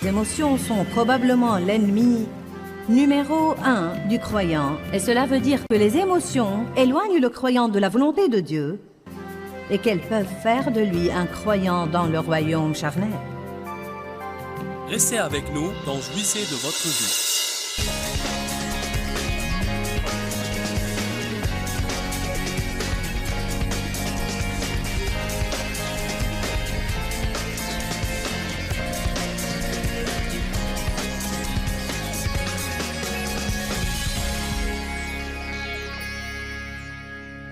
Les émotions sont probablement l'ennemi numéro 1 du croyant, et cela veut dire que les émotions éloignent le croyant de la volonté de Dieu et qu'elles peuvent faire de lui un croyant dans le royaume charnel. Restez avec nous dans Jouissez de votre vie.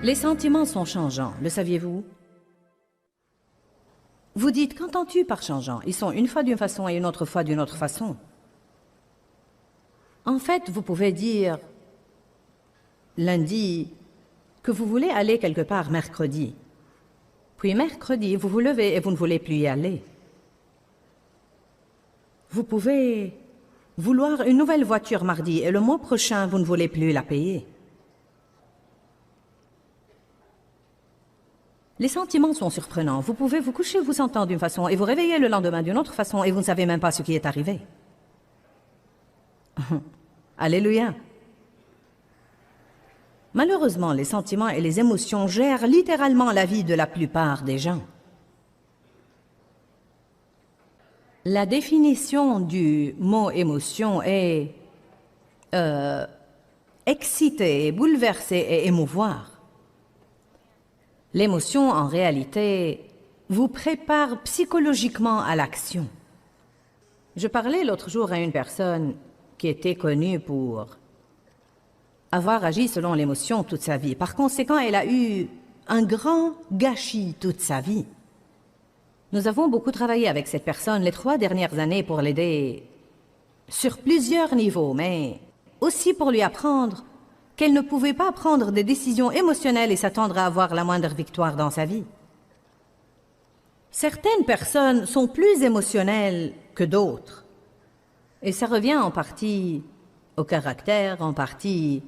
Les sentiments sont changeants, le saviez-vous? Vous dites, qu'entends-tu par changeant? Ils sont une fois d'une façon et une autre fois d'une autre façon. En fait, vous pouvez dire lundi que vous voulez aller quelque part mercredi. Puis mercredi, vous vous levez et vous ne voulez plus y aller. Vous pouvez vouloir une nouvelle voiture mardi et le mois prochain, vous ne voulez plus la payer. Les sentiments sont surprenants. Vous pouvez vous coucher, vous sentir d'une façon et vous réveiller le lendemain d'une autre façon et vous ne savez même pas ce qui est arrivé. Alléluia. Malheureusement, les sentiments et les émotions gèrent littéralement la vie de la plupart des gens. La définition du mot émotion est exciter, bouleverser et émouvoir. L'émotion, en réalité, vous prépare psychologiquement à l'action. Je parlais l'autre jour à une personne qui était connue pour avoir agi selon l'émotion toute sa vie. Par conséquent, elle a eu un grand gâchis toute sa vie. Nous avons beaucoup travaillé avec cette personne les 3 dernières années pour l'aider sur plusieurs niveaux, mais aussi pour lui apprendre qu'elle ne pouvait pas prendre des décisions émotionnelles et s'attendre à avoir la moindre victoire dans sa vie. Certaines personnes sont plus émotionnelles que d'autres. Et ça revient en partie au caractère, en partie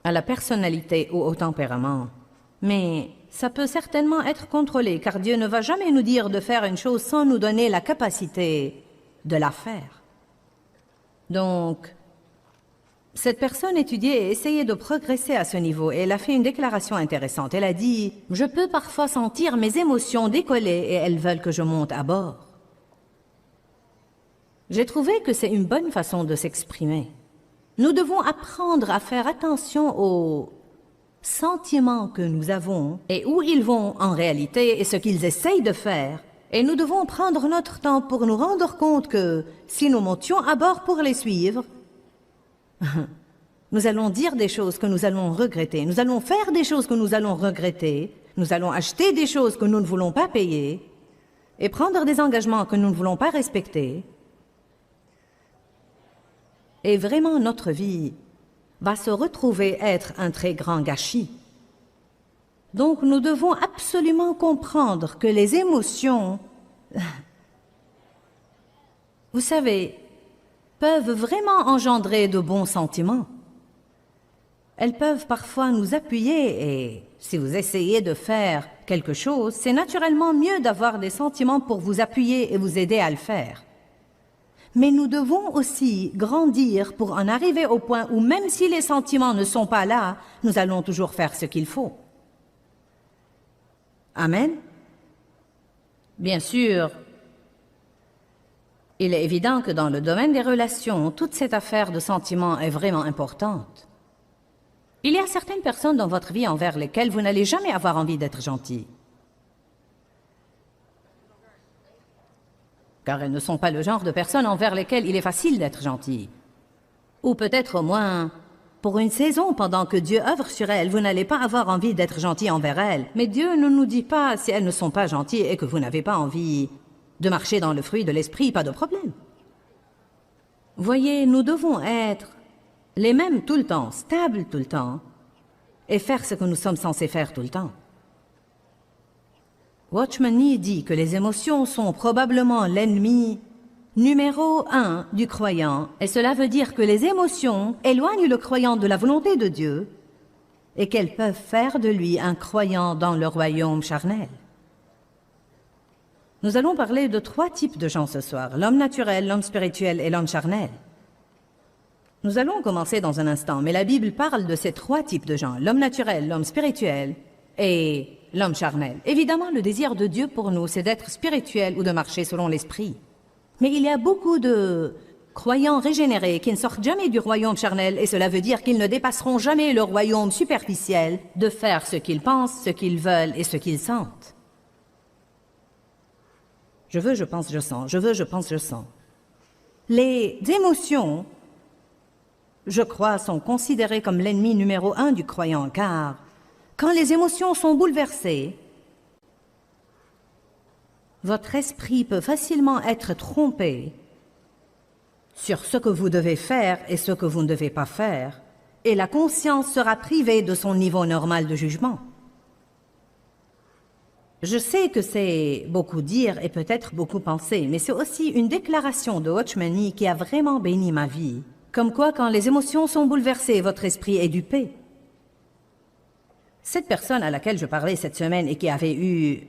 à la personnalité ou au tempérament. Mais ça peut certainement être contrôlé, car Dieu ne va jamais nous dire de faire une chose sans nous donner la capacité de la faire. Donc, cette personne étudiait et essayait de progresser à ce niveau et elle a fait une déclaration intéressante. Elle a dit « Je peux parfois sentir mes émotions décoller et elles veulent que je monte à bord. » J'ai trouvé que c'est une bonne façon de s'exprimer. Nous devons apprendre à faire attention aux sentiments que nous avons et où ils vont en réalité et ce qu'ils essayent de faire. Et nous devons prendre notre temps pour nous rendre compte que si nous montions à bord pour les suivre, nous allons dire des choses que nous allons regretter, nous allons faire des choses que nous allons regretter, nous allons acheter des choses que nous ne voulons pas payer et prendre des engagements que nous ne voulons pas respecter. Et vraiment, notre vie va se retrouver être un très grand gâchis. Donc, nous devons absolument comprendre que les émotions, vous savez, peuvent vraiment engendrer de bons sentiments. Elles peuvent parfois nous appuyer et si vous essayez de faire quelque chose, c'est naturellement mieux d'avoir des sentiments pour vous appuyer et vous aider à le faire. Mais nous devons aussi grandir pour en arriver au point où même si les sentiments ne sont pas là, nous allons toujours faire ce qu'il faut. Amen. Bien sûr, il est évident que dans le domaine des relations, toute cette affaire de sentiments est vraiment importante. Il y a certaines personnes dans votre vie envers lesquelles vous n'allez jamais avoir envie d'être gentil. Car elles ne sont pas le genre de personnes envers lesquelles il est facile d'être gentil. Ou peut-être au moins, pour une saison, pendant que Dieu œuvre sur elles, vous n'allez pas avoir envie d'être gentil envers elles. Mais Dieu ne nous dit pas si elles ne sont pas gentilles et que vous n'avez pas envie de marcher dans le fruit de l'esprit, pas de problème. Voyez, nous devons être les mêmes tout le temps, stables tout le temps, et faire ce que nous sommes censés faire tout le temps. Watchman Nee dit que les émotions sont probablement l'ennemi numéro 1 du croyant, et cela veut dire que les émotions éloignent le croyant de la volonté de Dieu et qu'elles peuvent faire de lui un croyant dans le royaume charnel. Nous allons parler de 3 types de gens ce soir, l'homme naturel, l'homme spirituel et l'homme charnel. Nous allons commencer dans un instant, mais la Bible parle de ces 3 types de gens, l'homme naturel, l'homme spirituel et l'homme charnel. Évidemment, le désir de Dieu pour nous, c'est d'être spirituel ou de marcher selon l'esprit. Mais il y a beaucoup de croyants régénérés qui ne sortent jamais du royaume charnel, et cela veut dire qu'ils ne dépasseront jamais le royaume superficiel de faire ce qu'ils pensent, ce qu'ils veulent et ce qu'ils sentent. Je veux, je pense, je sens. Je veux, je pense, je sens. Les émotions, je crois, sont considérées comme l'ennemi numéro 1 du croyant, car quand les émotions sont bouleversées, votre esprit peut facilement être trompé sur ce que vous devez faire et ce que vous ne devez pas faire, et la conscience sera privée de son niveau normal de jugement. Je sais que c'est beaucoup dire et peut-être beaucoup penser, mais c'est aussi une déclaration de Watchman Nee qui a vraiment béni ma vie. Comme quoi, quand les émotions sont bouleversées, votre esprit est dupé. Cette personne à laquelle je parlais cette semaine et qui avait eu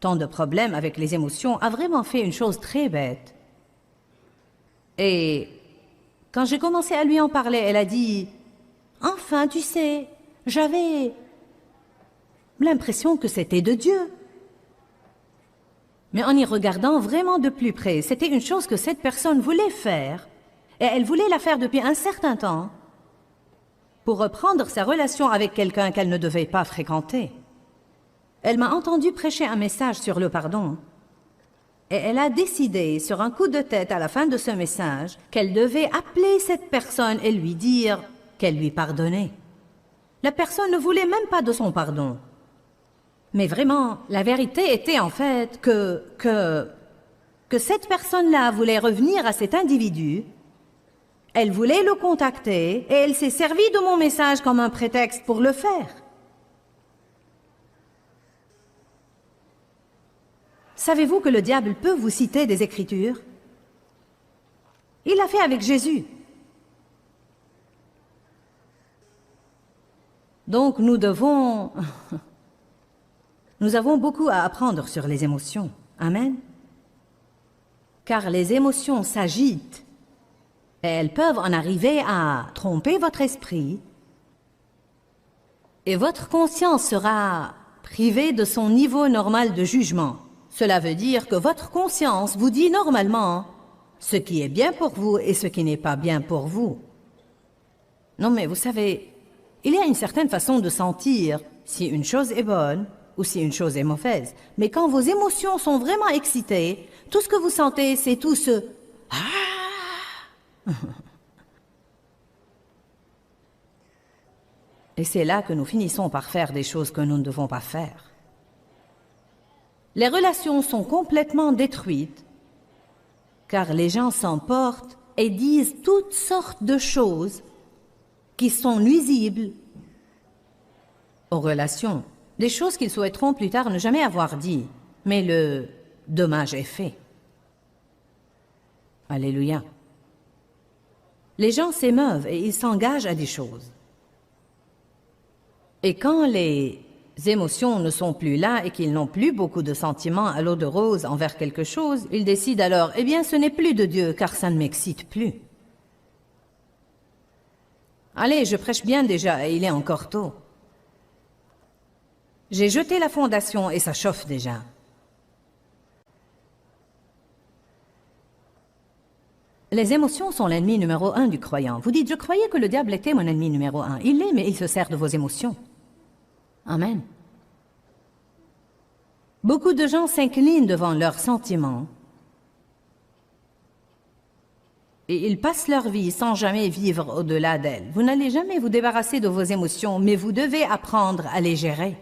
tant de problèmes avec les émotions a vraiment fait une chose très bête. Et quand j'ai commencé à lui en parler, elle a dit « Enfin, tu sais, j'avais l'impression que c'était de Dieu. » Mais en y regardant vraiment de plus près, c'était une chose que cette personne voulait faire, et elle voulait la faire depuis un certain temps, pour reprendre sa relation avec quelqu'un qu'elle ne devait pas fréquenter. Elle m'a entendu prêcher un message sur le pardon, et elle a décidé, sur un coup de tête à la fin de ce message, qu'elle devait appeler cette personne et lui dire qu'elle lui pardonnait. La personne ne voulait même pas de son pardon. Mais vraiment, la vérité était en fait que cette personne-là voulait revenir à cet individu, elle voulait le contacter et elle s'est servie de mon message comme un prétexte pour le faire. Savez-vous que le diable peut vous citer des Écritures? Il l'a fait avec Jésus. Donc nous avons beaucoup à apprendre sur les émotions. Amen. Car les émotions s'agitent et elles peuvent en arriver à tromper votre esprit et votre conscience sera privée de son niveau normal de jugement. Cela veut dire que votre conscience vous dit normalement ce qui est bien pour vous et ce qui n'est pas bien pour vous. Non mais vous savez, il y a une certaine façon de sentir si une chose est bonne ou si une chose est mauvaise. Mais quand vos émotions sont vraiment excitées, tout ce que vous sentez, c'est tout ce « Ah !» Et c'est là que nous finissons par faire des choses que nous ne devons pas faire. Les relations sont complètement détruites, car les gens s'emportent et disent toutes sortes de choses qui sont nuisibles aux relations. Des choses qu'ils souhaiteront plus tard ne jamais avoir dit, mais le dommage est fait. Alléluia. Les gens s'émeuvent et ils s'engagent à des choses. Et quand les émotions ne sont plus là et qu'ils n'ont plus beaucoup de sentiments à l'eau de rose envers quelque chose, ils décident alors, eh bien ce n'est plus de Dieu car ça ne m'excite plus. Allez, je prêche bien déjà et il est encore tôt. J'ai jeté la fondation et ça chauffe déjà. Les émotions sont l'ennemi numéro 1 du croyant. Vous dites, je croyais que le diable était mon ennemi numéro 1. Il l'est, mais il se sert de vos émotions. Amen. Beaucoup de gens s'inclinent devant leurs sentiments et ils passent leur vie sans jamais vivre au-delà d'elles. Vous n'allez jamais vous débarrasser de vos émotions, mais vous devez apprendre à les gérer.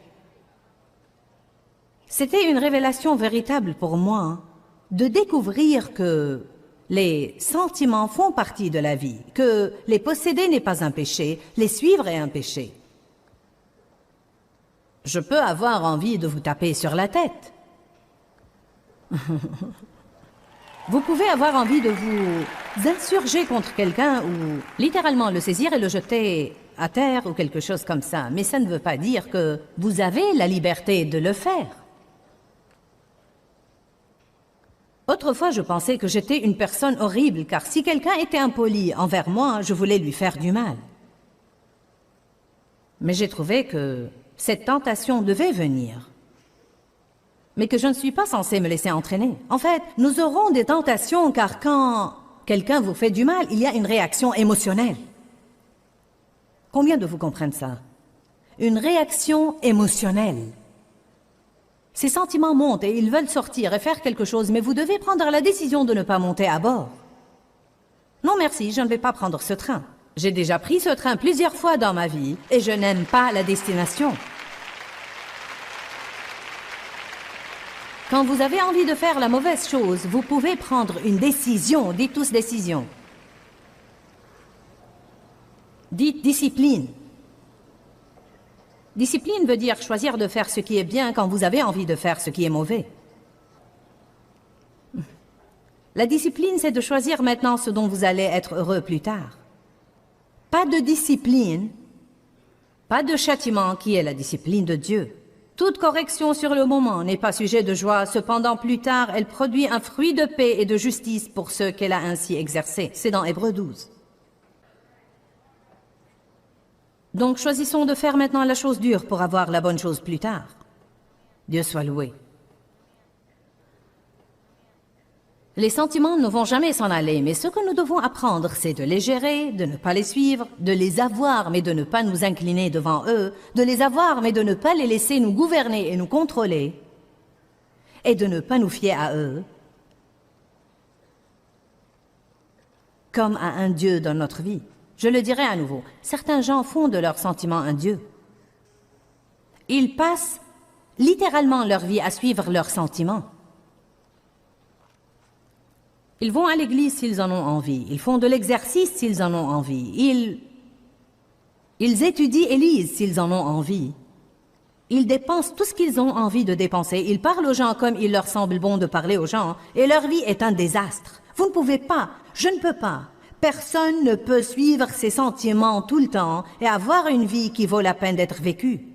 C'était une révélation véritable pour moi de découvrir que les sentiments font partie de la vie, que les posséder n'est pas un péché, les suivre est un péché. Je peux avoir envie de vous taper sur la tête. Vous pouvez avoir envie de vous insurger contre quelqu'un ou littéralement le saisir et le jeter à terre ou quelque chose comme ça, mais ça ne veut pas dire que vous avez la liberté de le faire. Autrefois, je pensais que j'étais une personne horrible, car si quelqu'un était impoli envers moi, je voulais lui faire du mal. Mais j'ai trouvé que cette tentation devait venir, mais que je ne suis pas censée me laisser entraîner. En fait, nous aurons des tentations, car quand quelqu'un vous fait du mal, il y a une réaction émotionnelle. Combien de vous comprennent ça? Une réaction émotionnelle. Ces sentiments montent et ils veulent sortir et faire quelque chose, mais vous devez prendre la décision de ne pas monter à bord. Non merci, je ne vais pas prendre ce train. J'ai déjà pris ce train plusieurs fois dans ma vie et je n'aime pas la destination. Quand vous avez envie de faire la mauvaise chose, vous pouvez prendre une décision. Dites tous décision. Dites discipline. Discipline veut dire choisir de faire ce qui est bien quand vous avez envie de faire ce qui est mauvais. La discipline, c'est de choisir maintenant ce dont vous allez être heureux plus tard. Pas de discipline, pas de châtiment qui est la discipline de Dieu. Toute correction sur le moment n'est pas sujet de joie, cependant plus tard, elle produit un fruit de paix et de justice pour ceux qu'elle a ainsi exercés. C'est dans Hébreux 12. Donc choisissons de faire maintenant la chose dure pour avoir la bonne chose plus tard. Dieu soit loué. Les sentiments ne vont jamais s'en aller, mais ce que nous devons apprendre, c'est de les gérer, de ne pas les suivre, de les avoir, mais de ne pas nous incliner devant eux, de les avoir, mais de ne pas les laisser nous gouverner et nous contrôler, et de ne pas nous fier à eux, comme à un Dieu dans notre vie. Je le dirai à nouveau, certains gens font de leurs sentiments un Dieu. Ils passent littéralement leur vie à suivre leurs sentiments. Ils vont à l'église s'ils en ont envie, ils font de l'exercice s'ils en ont envie, ils étudient et lisent s'ils en ont envie. Ils dépensent tout ce qu'ils ont envie de dépenser, ils parlent aux gens comme il leur semble bon de parler aux gens, et leur vie est un désastre. Vous ne pouvez pas, je ne peux pas. Personne ne peut suivre ses sentiments tout le temps et avoir une vie qui vaut la peine d'être vécue.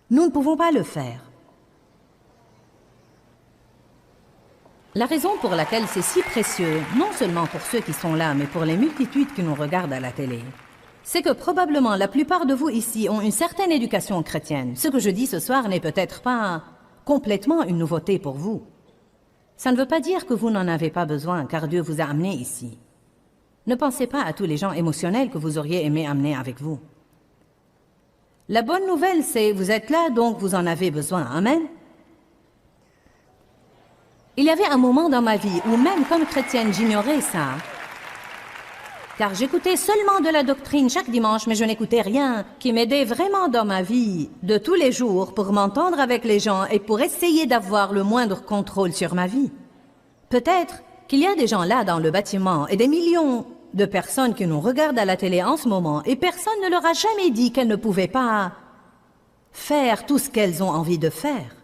Nous ne pouvons pas le faire. La raison pour laquelle c'est si précieux, non seulement pour ceux qui sont là, mais pour les multitudes qui nous regardent à la télé, c'est que probablement la plupart de vous ici ont une certaine éducation chrétienne. Ce que je dis ce soir n'est peut-être pas complètement une nouveauté pour vous. Ça ne veut pas dire que vous n'en avez pas besoin, car Dieu vous a amené ici. Ne pensez pas à tous les gens émotionnels que vous auriez aimé amener avec vous. La bonne nouvelle, c'est vous êtes là, donc vous en avez besoin. Amen. Il y avait un moment dans ma vie où même comme chrétienne, j'ignorais ça. Car j'écoutais seulement de la doctrine chaque dimanche, mais je n'écoutais rien qui m'aidait vraiment dans ma vie de tous les jours pour m'entendre avec les gens et pour essayer d'avoir le moindre contrôle sur ma vie. Peut-être qu'il y a des gens là dans le bâtiment et des millions de personnes qui nous regardent à la télé en ce moment et personne ne leur a jamais dit qu'elles ne pouvaient pas faire tout ce qu'elles ont envie de faire.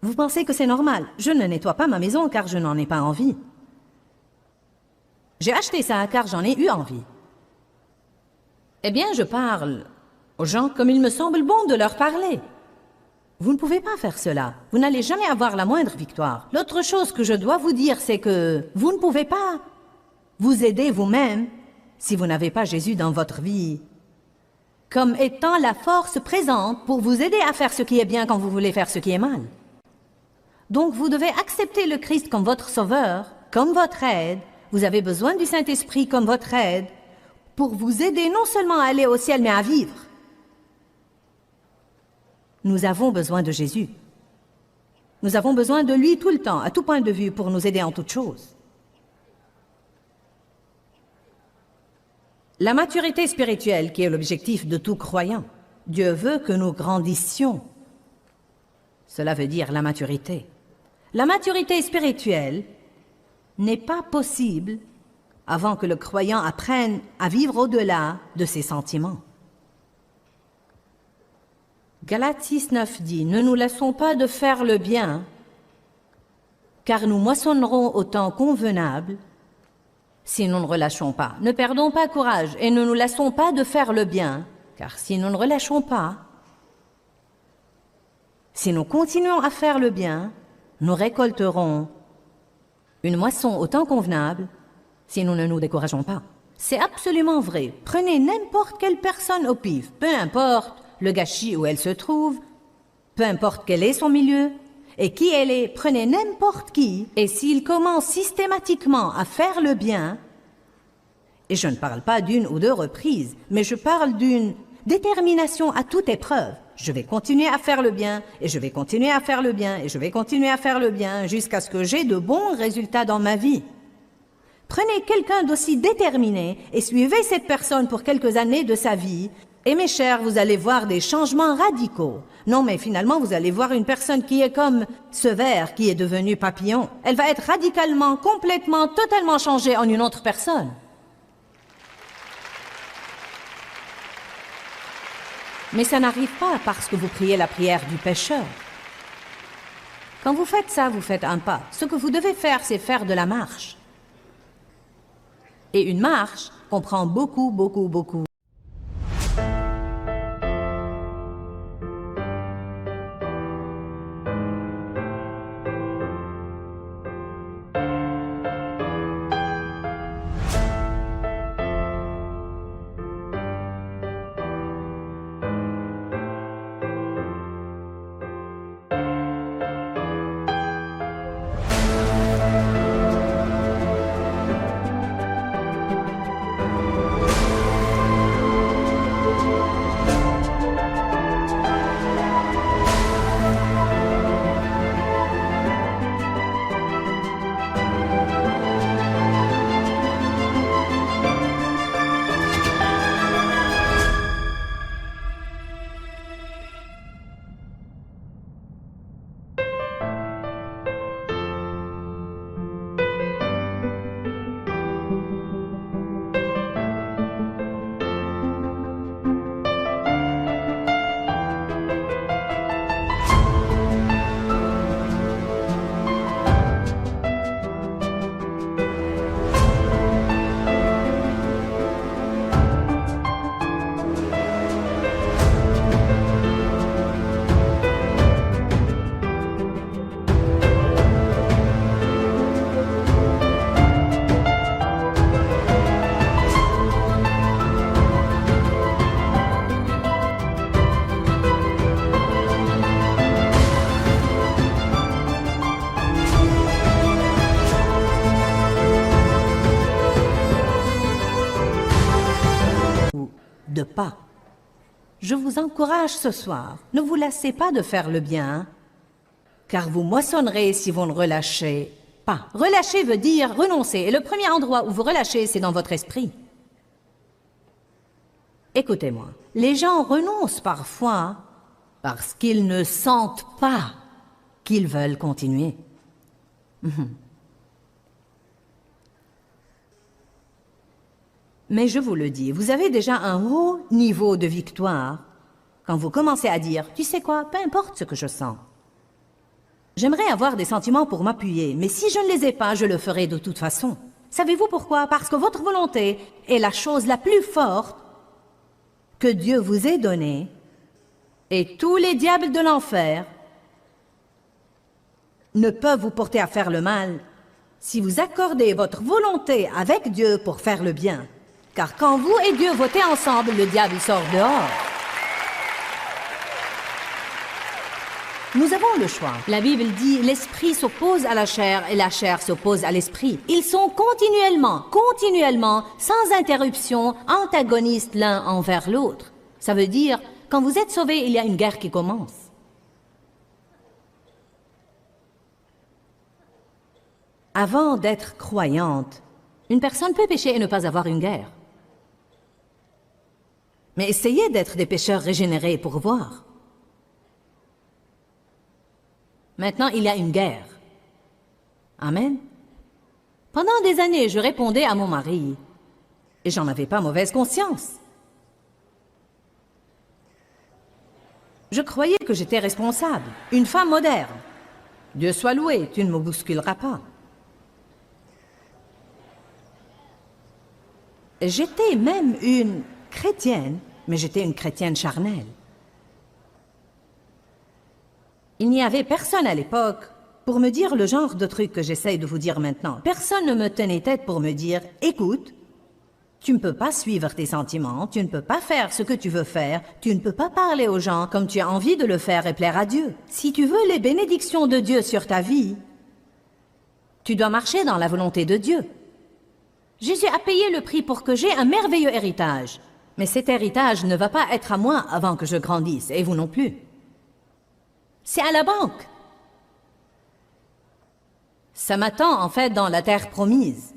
Vous pensez que c'est normal? Je ne nettoie pas ma maison car je n'en ai pas envie. J'ai acheté ça car j'en ai eu envie. Eh bien, je parle aux gens comme il me semble bon de leur parler. Vous ne pouvez pas faire cela. Vous n'allez jamais avoir la moindre victoire. L'autre chose que je dois vous dire, c'est que vous ne pouvez pas vous aider vous-même si vous n'avez pas Jésus dans votre vie comme étant la force présente pour vous aider à faire ce qui est bien quand vous voulez faire ce qui est mal. Donc, vous devez accepter le Christ comme votre sauveur, comme votre aide. Vous avez besoin du Saint-Esprit comme votre aide pour vous aider non seulement à aller au ciel, mais à vivre. Nous avons besoin de Jésus. Nous avons besoin de lui tout le temps, à tout point de vue, pour nous aider en toutes choses. La maturité spirituelle, qui est l'objectif de tout croyant. Dieu veut que nous grandissions. Cela veut dire la maturité. La maturité spirituelle n'est pas possible avant que le croyant apprenne à vivre au-delà de ses sentiments. Galates 6:9 dit « Ne nous laissons pas de faire le bien, car nous moissonnerons au temps convenable si nous ne relâchons pas. Ne perdons pas courage et ne nous laissons pas de faire le bien, car si nous ne relâchons pas, Si nous continuons à faire le bien, nous récolterons une moisson au temps convenable si nous ne nous décourageons pas. C'est absolument vrai. Prenez n'importe quelle personne au pif, peu importe le gâchis où elle se trouve, peu importe quel est son milieu et qui elle est, prenez n'importe qui, et s'il commence systématiquement à faire le bien, et je ne parle pas d'une ou deux reprises, mais je parle d'une détermination à toute épreuve. Je vais continuer à faire le bien, et je vais continuer à faire le bien, et je vais continuer à faire le bien, jusqu'à ce que j'ai de bons résultats dans ma vie. Prenez quelqu'un d'aussi déterminé et suivez cette personne pour quelques années de sa vie, et mes chers, vous allez voir des changements radicaux. Non, mais finalement, vous allez voir une personne qui est comme ce ver qui est devenu papillon. Elle va être radicalement, complètement, totalement changée en une autre personne. Mais ça n'arrive pas parce que vous priez la prière du pécheur. Quand vous faites ça, vous faites un pas. Ce que vous devez faire, c'est faire de la marche. Et une marche comprend beaucoup, beaucoup, beaucoup. De pas. Je vous encourage ce soir, ne vous lassez pas de faire le bien, car vous moissonnerez si vous ne relâchez pas. Relâcher veut dire renoncer, et le premier endroit où vous relâchez, c'est dans votre esprit. Écoutez-moi, les gens renoncent parfois parce qu'ils ne sentent pas qu'ils veulent continuer. Mais je vous le dis, vous avez déjà un haut niveau de victoire quand vous commencez à dire « Tu sais quoi, peu importe ce que je sens. J'aimerais avoir des sentiments pour m'appuyer, mais si je ne les ai pas, je le ferai de toute façon. » Savez-vous pourquoi? Parce que votre volonté est la chose la plus forte que Dieu vous ait donnée, et tous les diables de l'enfer ne peuvent vous porter à faire le mal si vous accordez votre volonté avec Dieu pour faire le bien. Car quand vous et Dieu votez ensemble, le diable sort dehors. Nous avons le choix. La Bible dit, l'esprit s'oppose à la chair et la chair s'oppose à l'esprit. Ils sont continuellement, sans interruption, antagonistes l'un envers l'autre. Ça veut dire, quand vous êtes sauvés, il y a une guerre qui commence. Avant d'être croyante, une personne peut pécher et ne pas avoir une guerre. Mais essayez d'être des pécheurs régénérés pour voir. Maintenant, il y a une guerre. Amen. Pendant des années, je répondais à mon mari, et j'en avais pas mauvaise conscience. Je croyais que j'étais responsable, une femme moderne. Dieu soit loué, tu ne me bousculeras pas. J'étais même une chrétienne, mais j'étais une chrétienne charnelle. Il n'y avait personne à l'époque pour me dire le genre de truc que j'essaye de vous dire maintenant. Personne ne me tenait tête pour me dire « Écoute, tu ne peux pas suivre tes sentiments, tu ne peux pas faire ce que tu veux faire, tu ne peux pas parler aux gens comme tu as envie de le faire et plaire à Dieu. Si tu veux les bénédictions de Dieu sur ta vie, tu dois marcher dans la volonté de Dieu. » Jésus a payé le prix pour que j'aie un merveilleux héritage. Mais cet héritage ne va pas être à moi avant que je grandisse, et vous non plus. C'est à la banque. Ça m'attend en fait dans la terre promise.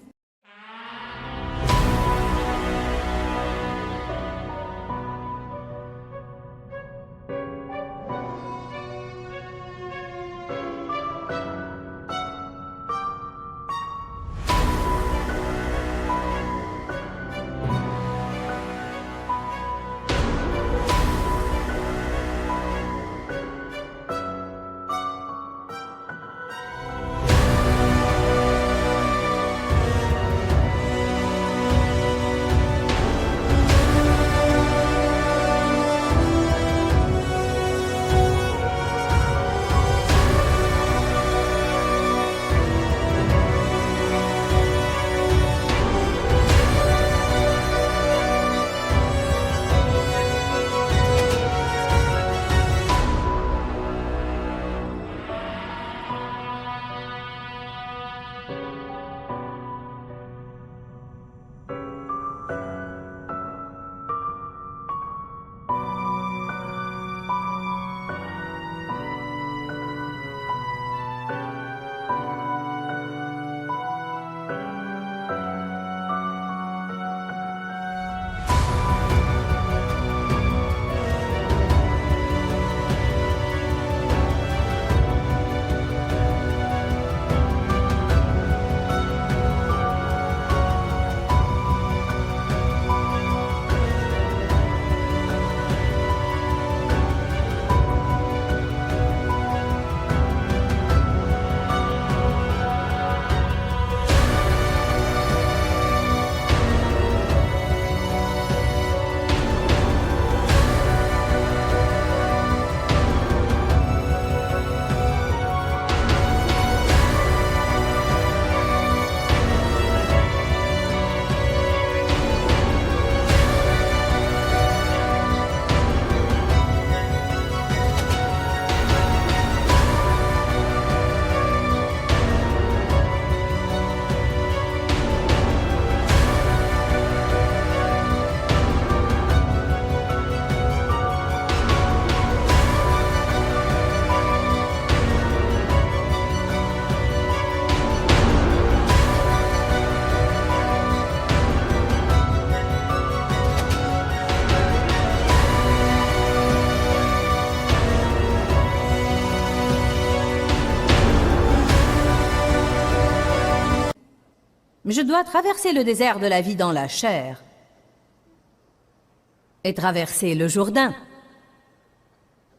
Je dois traverser le désert de la vie dans la chair et traverser le Jourdain.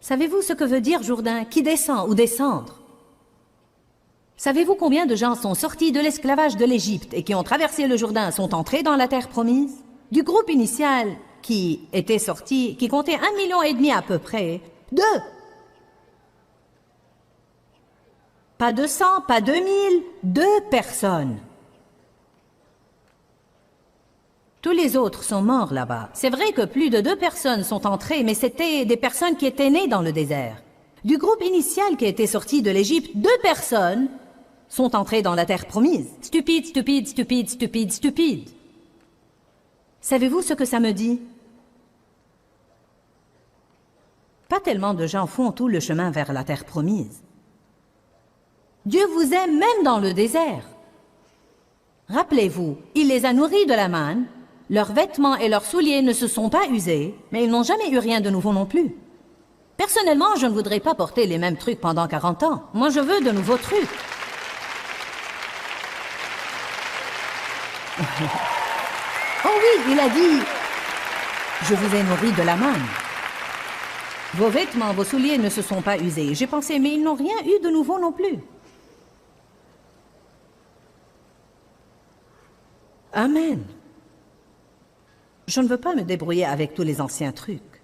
Savez-vous ce que veut dire Jourdain? Qui descend ou descendre? Savez-vous combien de gens sont sortis de l'esclavage de l'Égypte et qui ont traversé le Jourdain sont entrés dans la terre promise? Du groupe initial qui était sorti, qui comptait 1,5 million à peu près, 2. Pas 200, pas 2000, 2 personnes. Tous les autres sont morts là-bas. C'est vrai que plus de 2 personnes sont entrées, mais c'était des personnes qui étaient nées dans le désert. Du groupe initial qui était sorti de l'Égypte, 2 personnes sont entrées dans la terre promise. Stupide, stupide, stupide, stupide, stupide. Savez-vous ce que ça me dit? Pas tellement de gens font tout le chemin vers la terre promise. Dieu vous aime même dans le désert. Rappelez-vous, il les a nourris de la manne. Leurs vêtements et leurs souliers ne se sont pas usés, mais ils n'ont jamais eu rien de nouveau non plus. Personnellement, je ne voudrais pas porter les mêmes trucs pendant 40 ans. Moi, je veux de nouveaux trucs. Oh oui, il a dit « Je vous ai nourri de la manne. Vos vêtements, vos souliers ne se sont pas usés. » J'ai pensé, mais ils n'ont rien eu de nouveau non plus. Amen. Je ne veux pas me débrouiller avec tous les anciens trucs.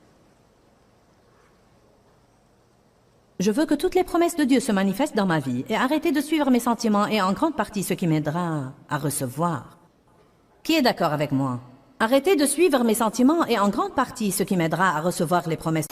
Je veux que toutes les promesses de Dieu se manifestent dans ma vie et arrêter de suivre mes sentiments est en grande partie ce qui m'aidera à recevoir. Qui est d'accord avec moi? Arrêter de suivre mes sentiments est en grande partie ce qui m'aidera à recevoir les promesses.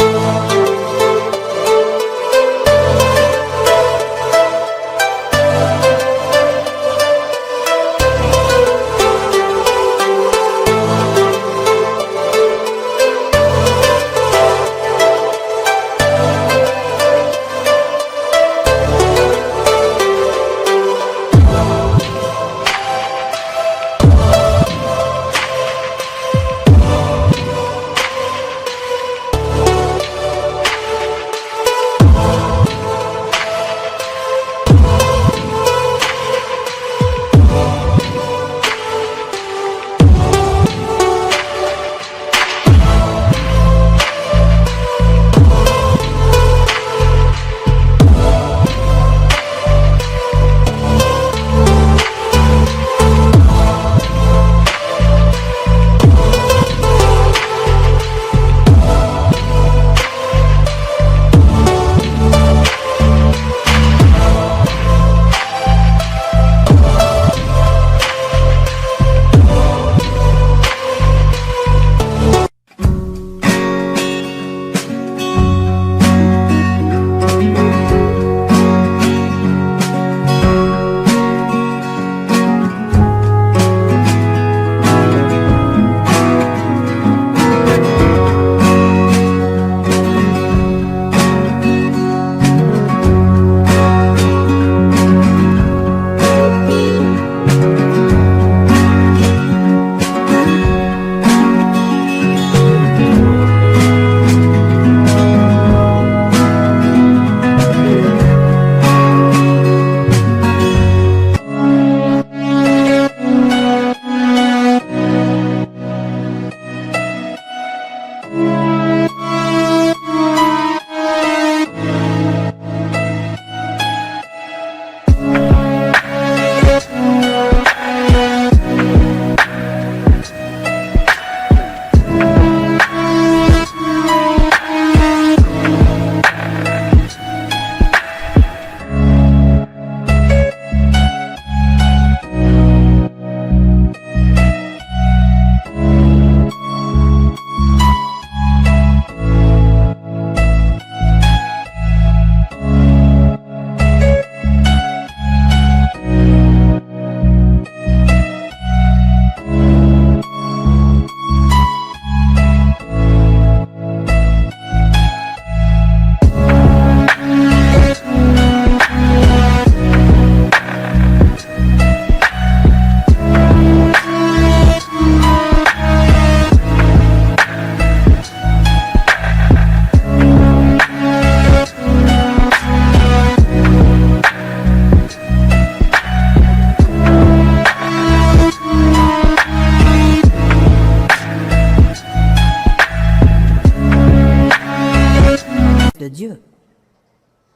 De Dieu.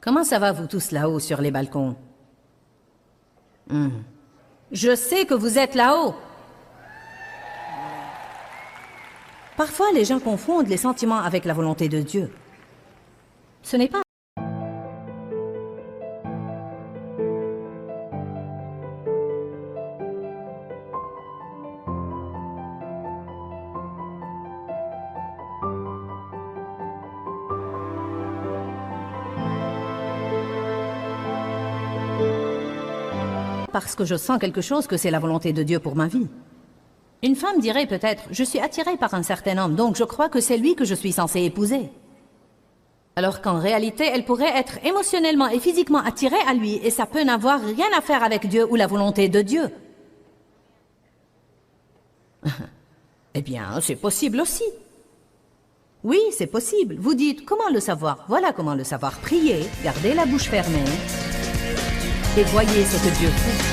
Comment ça va, vous tous là-haut sur les balcons? Je sais que vous êtes là-haut. Parfois, les gens confondent les sentiments avec la volonté de Dieu. Ce n'est pas... parce que je sens quelque chose que c'est la volonté de Dieu pour ma vie. Une femme dirait peut-être, je suis attirée par un certain homme, donc je crois que c'est lui que je suis censée épouser. Alors qu'en réalité, elle pourrait être émotionnellement et physiquement attirée à lui, et ça peut n'avoir rien à faire avec Dieu ou la volonté de Dieu. Eh bien, c'est possible aussi. Oui, c'est possible. Vous dites, comment le savoir? Voilà comment le savoir. Priez, gardez la bouche fermée, et voyez ce que Dieu fait.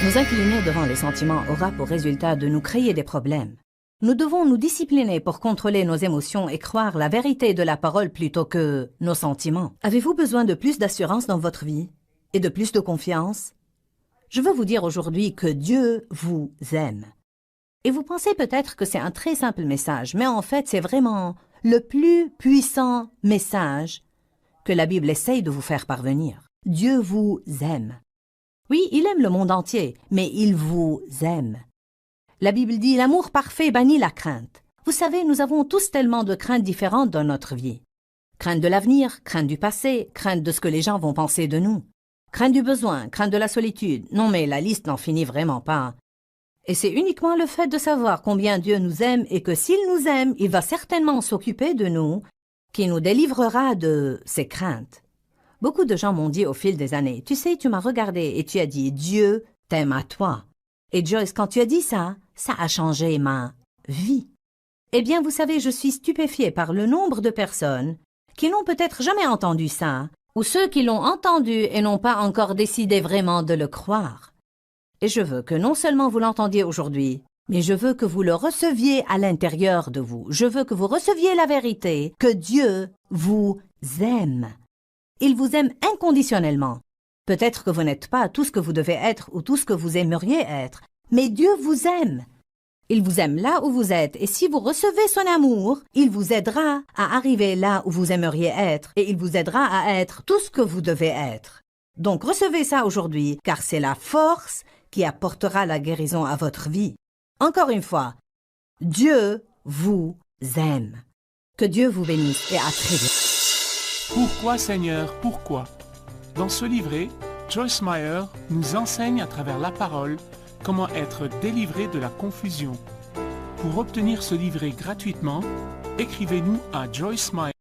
Nous incliner devant les sentiments aura pour résultat de nous créer des problèmes. Nous devons nous discipliner pour contrôler nos émotions et croire la vérité de la parole plutôt que nos sentiments. Avez-vous besoin de plus d'assurance dans votre vie et de plus de confiance? Je veux vous dire aujourd'hui que Dieu vous aime. Et vous pensez peut-être que c'est un très simple message, mais en fait c'est vraiment le plus puissant message que la Bible essaye de vous faire parvenir. Dieu vous aime. Oui, il aime le monde entier, mais il vous aime. La Bible dit « L'amour parfait bannit la crainte ». Vous savez, nous avons tous tellement de craintes différentes dans notre vie. Crainte de l'avenir, crainte du passé, crainte de ce que les gens vont penser de nous. Crainte du besoin, crainte de la solitude. Non, mais la liste n'en finit vraiment pas. Et c'est uniquement le fait de savoir combien Dieu nous aime et que s'il nous aime, il va certainement s'occuper de nous, qui nous délivrera de ces craintes. Beaucoup de gens m'ont dit au fil des années, « Tu sais, tu m'as regardé et tu as dit, Dieu t'aime à toi. » Et Joyce, quand tu as dit ça, ça a changé ma vie. Eh bien, vous savez, je suis stupéfiée par le nombre de personnes qui n'ont peut-être jamais entendu ça, ou ceux qui l'ont entendu et n'ont pas encore décidé vraiment de le croire. Et je veux que non seulement vous l'entendiez aujourd'hui, mais je veux que vous le receviez à l'intérieur de vous. Je veux que vous receviez la vérité, que Dieu vous aime. Il vous aime inconditionnellement. Peut-être que vous n'êtes pas tout ce que vous devez être ou tout ce que vous aimeriez être, mais Dieu vous aime. Il vous aime là où vous êtes, et si vous recevez son amour, il vous aidera à arriver là où vous aimeriez être, et il vous aidera à être tout ce que vous devez être. Donc recevez ça aujourd'hui, car c'est la force qui apportera la guérison à votre vie. Encore une fois, Dieu vous aime. Que Dieu vous bénisse et à très vite. Pourquoi Seigneur, pourquoi? Dans ce livret, Joyce Meyer nous enseigne à travers la parole comment être délivré de la confusion. Pour obtenir ce livret gratuitement, écrivez-nous à Joyce Meyer.